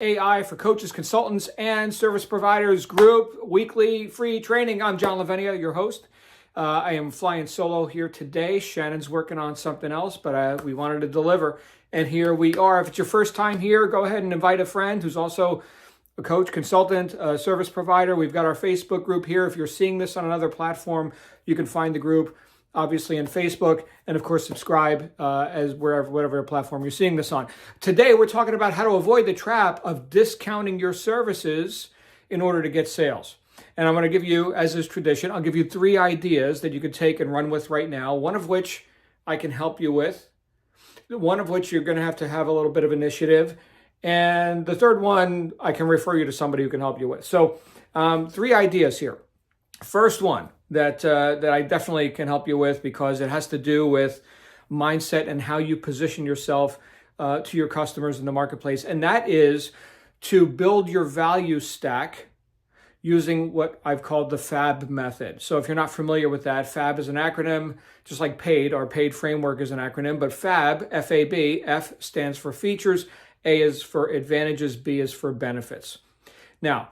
AI for coaches, consultants, and service providers group weekly free training. I'm John Lavenia, your host. I am flying solo here today. Shannon's working on something else, but we wanted to deliver. And here we are. If it's your first time here, go ahead and invite a friend who's also a coach, consultant, service provider. We've got our Facebook group here. If you're seeing this on another platform, you can find the group obviously in Facebook, and of course subscribe as whatever platform you're seeing this on. Today we're talking about how to avoid the trap of discounting your services in order to get sales. And I'm going to give you, as is tradition, I'll give you 3 ideas that you could take and run with right now, one of which I can help you with, one of which you're going to have a little bit of initiative, and the third one I can refer you to somebody who can help you with. So 3 ideas here. First one that I definitely can help you with, because it has to do with mindset and how you position yourself to your customers in the marketplace. And that is to build your value stack using what I've called the FAB method. So if you're not familiar with that, FAB is an acronym, just like PAID. Our PAID framework is an acronym, but FAB, F-A-B, F stands for features, A is for advantages, B is for benefits. Now,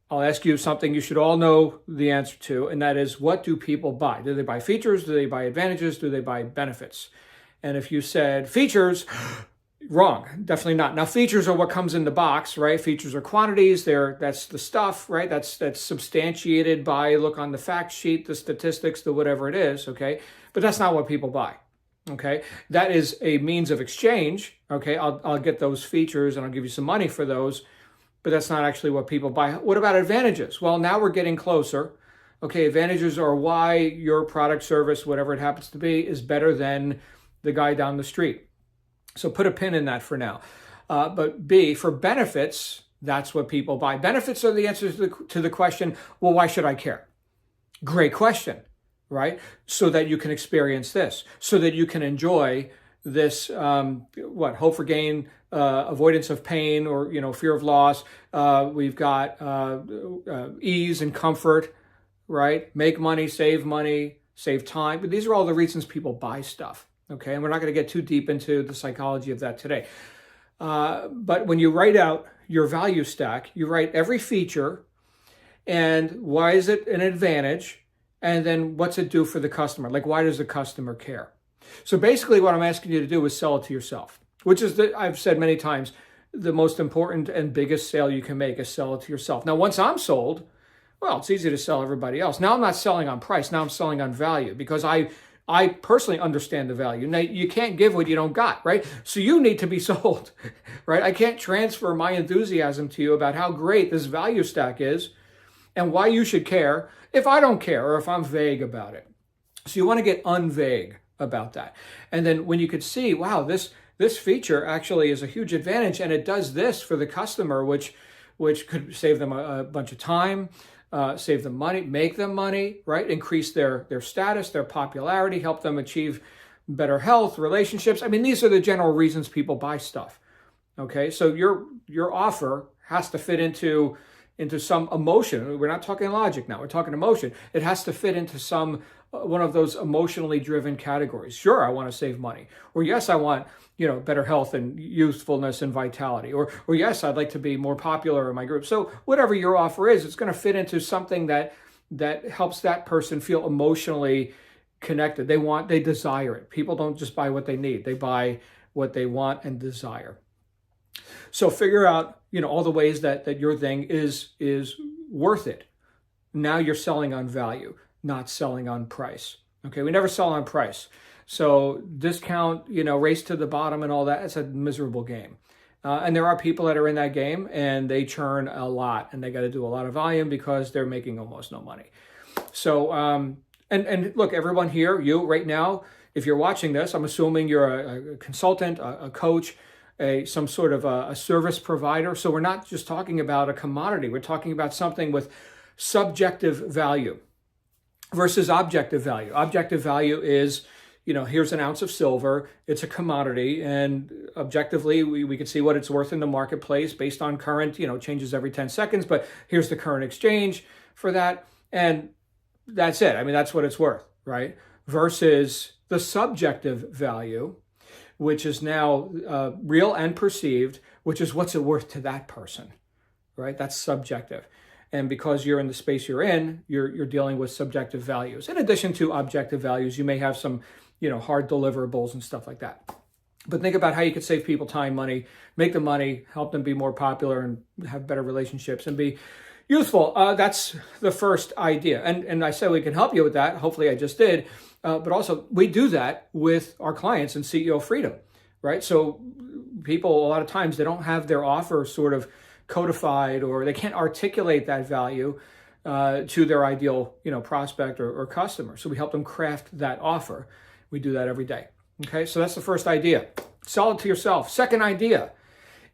I'll ask you something you should all know the answer to, and that is, what do people buy? Do they buy features? Do they buy advantages? Do they buy benefits? And if you said features, wrong, definitely not. Now, features are what comes in the box, right? Features are quantities. That's the stuff, right? That's substantiated by, look on the fact sheet, the statistics, the whatever it is, okay? But that's not what people buy. Okay, that is a means of exchange. Okay, I'll get those features and I'll give you some money for those, but that's not actually what people buy. What about advantages? Well, now we're getting closer. Okay, advantages are why your product, service, whatever it happens to be, is better than the guy down the street. So put a pin in that for now. But B, for benefits, that's what people buy. Benefits are the answer to the question, well, why should I care? Great question, right? So that you can experience this, so that you can enjoy this, hope for gain, avoidance of pain, or, fear of loss. We've got ease and comfort, right? Make money, save time. But these are all the reasons people buy stuff, okay? And we're not going to get too deep into the psychology of that today. But when you write out your value stack, you write every feature and why is it an advantage, and then what's it do for the customer? Like, why does the customer care? So basically what I'm asking you to do is sell it to yourself, which is, I've said many times, the most important and biggest sale you can make is sell it to yourself. Now, once I'm sold, well, it's easy to sell everybody else. Now I'm not selling on price. Now I'm selling on value, because I personally understand the value. Now, you can't give what you don't got, right? So you need to be sold, right? I can't transfer my enthusiasm to you about how great this value stack is and why you should care if I don't care, or if I'm vague about it. So you want to get unvague about that. And then when you could see, wow, this feature actually is a huge advantage, and it does this for the customer, which could save them a bunch of time, save them money, make them money, right? Increase their status, their popularity, help them achieve better health, relationships. I mean, these are the general reasons people buy stuff. Okay, so your offer has to fit into some emotion. We're not talking logic now, we're talking emotion. It has to fit into some one of those emotionally driven categories. Sure, I want to save money. Or yes, I want, better health and youthfulness and vitality. Or yes, I'd like to be more popular in my group. So whatever your offer is, it's going to fit into something that helps that person feel emotionally connected. They desire it. People don't just buy what they need. They buy what they want and desire. So figure out, all the ways that your thing is worth it. Now you're selling on value, not selling on price. Okay, we never sell on price. So discount, race to the bottom and all that, it's a miserable game. And there are people that are in that game and they churn a lot and they got to do a lot of volume because they're making almost no money. So, and look, everyone here, you right now, if you're watching this, I'm assuming you're a consultant, a coach, some sort of a service provider. So we're not just talking about a commodity. We're talking about something with subjective value versus objective value. Objective value is, here's an ounce of silver. It's a commodity. And objectively, we can see what it's worth in the marketplace based on current, changes every 10 seconds. But here's the current exchange for that. And that's it. I mean, that's what it's worth, right? Versus the subjective value, which is now real and perceived which is what's it worth to that person, right? That's subjective. And because you're in the space you're in, you're dealing with subjective values. In addition to objective values, you may have some, hard deliverables and stuff like that. But think about how you could save people time, money, make them money, help them be more popular and have better relationships and be useful. That's the first idea. And I say we can help you with that. Hopefully I just did. But also we do that with our clients in CEO Freedom, right? So people, a lot of times they don't have their offer sort of codified, or they can't articulate that value to their ideal, prospect or customer. So we help them craft that offer. We do that every day. Okay, so that's the first idea. Sell it to yourself. Second idea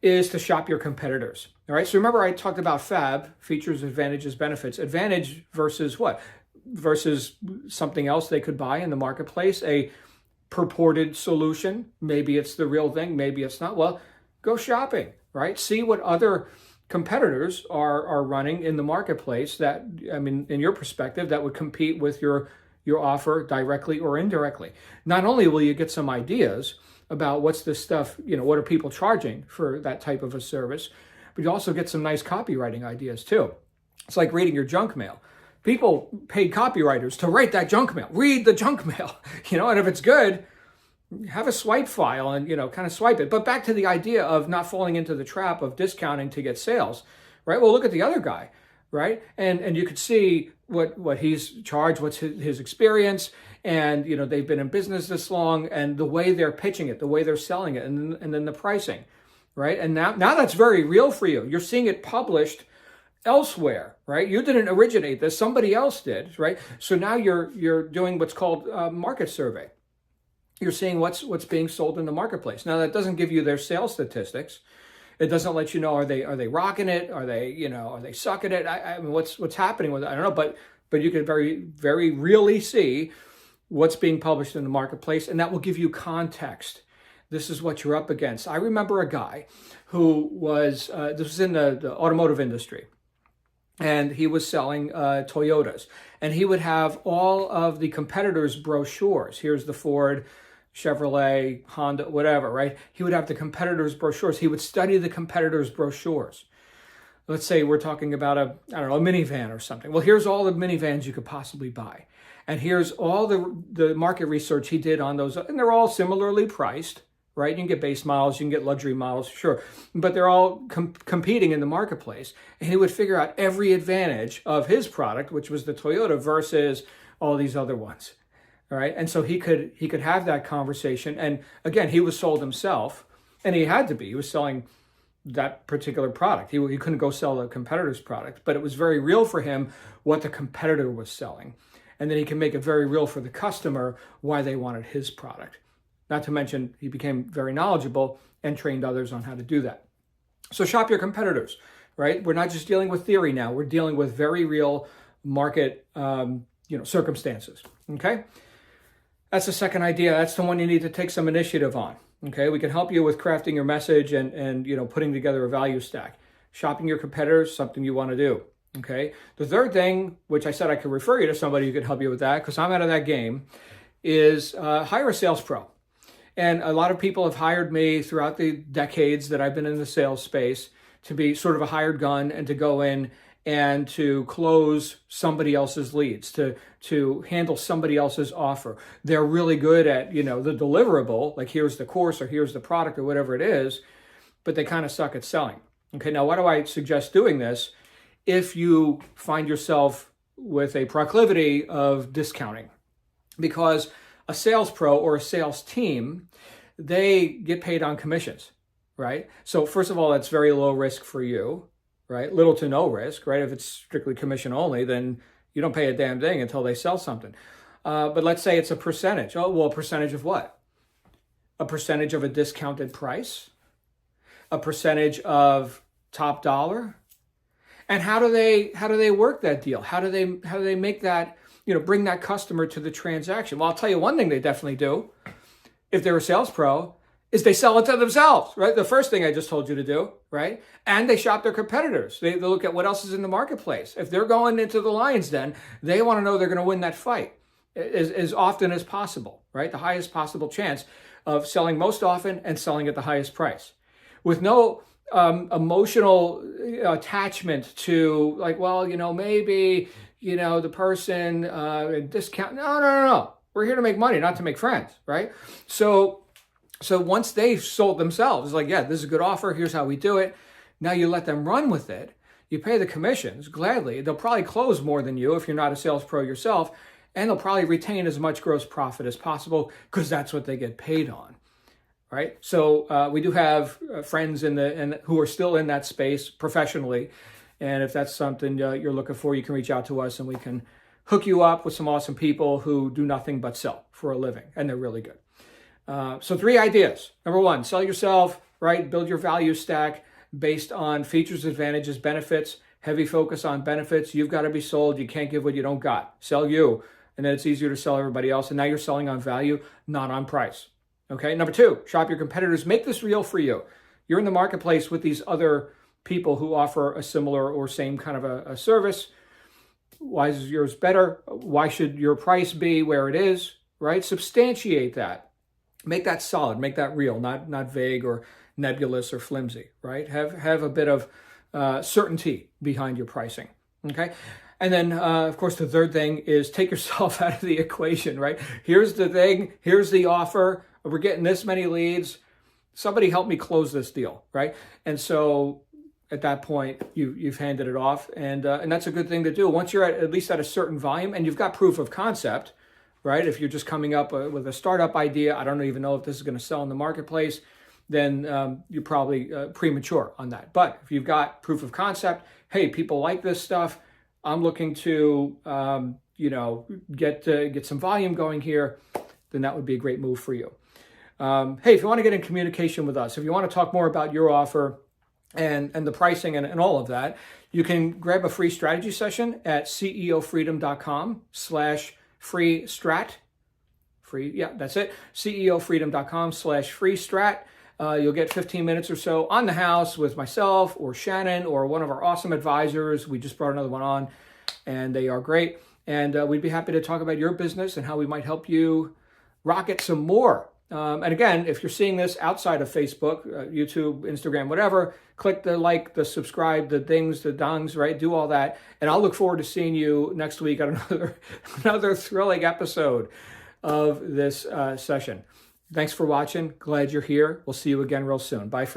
is to shop your competitors. All right, so remember I talked about FAB, features, advantages, benefits. Advantage versus what? Versus something else they could buy in the marketplace, a purported solution. Maybe it's the real thing, maybe it's not. Well, go shopping, right? See what other competitors are running in the marketplace that, in your perspective, that would compete with your offer directly or indirectly. Not only will you get some ideas about what's this stuff, what are people charging for that type of a service, but you also get some nice copywriting ideas too. It's like reading your junk mail. People paid copywriters to write that junk mail. Read the junk mail, and if it's good, have a swipe file and, kind of swipe it. But back to the idea of not falling into the trap of discounting to get sales, right? Well, look at the other guy, right? And you could see what he's charged, what's his experience, and, they've been in business this long, and the way they're pitching it, the way they're selling it, and then the pricing, right? And now that's very real for you. You're seeing it published elsewhere, right? You didn't originate this, somebody else did, right? So now you're doing what's called a market survey. You're seeing what's being sold in the marketplace. Now that doesn't give you their sales statistics. It doesn't let you know, are they rocking it? Are they sucking it? I mean, what's happening with it? I don't know, but you can very, very really see what's being published in the marketplace, and that will give you context. This is what you're up against. I remember a guy who was, this was in the automotive industry, and he was selling Toyotas, and he would have all of the competitors' brochures. Here's the Ford, Chevrolet, Honda, whatever, right? He would have the competitors' brochures. He would study the competitors' brochures. Let's say we're talking about a minivan or something. Well, here's all the minivans you could possibly buy. And here's all the market research he did on those. And they're all similarly priced, right? You can get base models, you can get luxury models, sure. But they're all competing in the marketplace. And he would figure out every advantage of his product, which was the Toyota, versus all these other ones. All right, and so he could have that conversation. And again, he was sold himself, and he had to be. He was selling that particular product. He couldn't go sell a competitor's product, but it was very real for him what the competitor was selling. And then he can make it very real for the customer why they wanted his product. Not to mention, he became very knowledgeable and trained others on how to do that. So shop your competitors, right? We're not just dealing with theory now. We're dealing with very real market, circumstances, okay? That's the second idea. That's the one you need to take some initiative on. Okay, we can help you with crafting your message and putting together a value stack. Shopping your competitors, something you want to do. Okay, the third thing, which I said I could refer you to somebody who could help you with that, because I'm out of that game, is hire a sales pro. And a lot of people have hired me throughout the decades that I've been in the sales space to be sort of a hired gun and to go in and to close somebody else's leads, to handle somebody else's offer. They're really good at, the deliverable, like here's the course or here's the product or whatever it is, but they kind of suck at selling. Okay, now why do I suggest doing this? If you find yourself with a proclivity of discounting, because a sales pro or a sales team, they get paid on commissions, right? So first of all, that's very low risk for you. Right? Little to no risk, right? If it's strictly commission only, then you don't pay a damn thing until they sell something. But let's say it's a percentage. Oh, well, a percentage of what? A percentage of a discounted price? A percentage of top dollar? And how do they work that deal? How do they make that, bring that customer to the transaction? Well, I'll tell you one thing they definitely do. If they're a sales pro, is they sell it to themselves, right? The first thing I just told you to do, right? And they shop their competitors. They look at what else is in the marketplace. If they're going into the lion's den, they want to know they're going to win that fight as often as possible, right? The highest possible chance of selling most often and selling at the highest price. With no emotional attachment to like, well, maybe, the person discount. No. We're here to make money, not to make friends, right? So once they've sold themselves, it's like, yeah, this is a good offer. Here's how we do it. Now you let them run with it. You pay the commissions gladly. They'll probably close more than you if you're not a sales pro yourself, and they'll probably retain as much gross profit as possible because that's what they get paid on, right? So we do have friends who are still in that space professionally, and if that's something you're looking for, you can reach out to us and we can hook you up with some awesome people who do nothing but sell for a living, and they're really good. So 3 ideas. Number 1, sell yourself, right? Build your value stack based on features, advantages, benefits, heavy focus on benefits. You've got to be sold. You can't give what you don't got. Sell you, and then it's easier to sell everybody else. And now you're selling on value, not on price. Okay. Number 2, shop your competitors. Make this real for you. You're in the marketplace with these other people who offer a similar or same kind of a service. Why is yours better? Why should your price be where it is, right? Substantiate that. Make that solid. Make that real, not vague or nebulous or flimsy, right? Have a bit of certainty behind your pricing, okay? And then, of course, the 3rd thing is take yourself out of the equation, right? Here's the thing. Here's the offer. We're getting this many leads. Somebody help me close this deal, right? And so at that point, you've handed it off, and that's a good thing to do. Once you're at least at a certain volume and you've got proof of concept, right? If you're just coming up with a startup idea, I don't even know if this is going to sell in the marketplace, then you're probably premature on that. But if you've got proof of concept, hey, people like this stuff, I'm looking to get some volume going here, then that would be a great move for you. Hey, if you want to get in communication with us, if you want to talk more about your offer and the pricing and all of that, you can grab a free strategy session at ceofreedom.com/free strat. Free, yeah, that's it. ceofreedom.com/free strat. You'll get 15 minutes or so on the house with myself or Shannon or one of our awesome advisors. We just brought another one on, and they are great. And we'd be happy to talk about your business and how we might help you rocket some more. And again, if you're seeing this outside of Facebook, YouTube, Instagram, whatever, click the like, the subscribe, the dings, the dongs, right? Do all that. And I'll look forward to seeing you next week on another thrilling episode of this session. Thanks for watching. Glad you're here. We'll see you again real soon. Bye for now.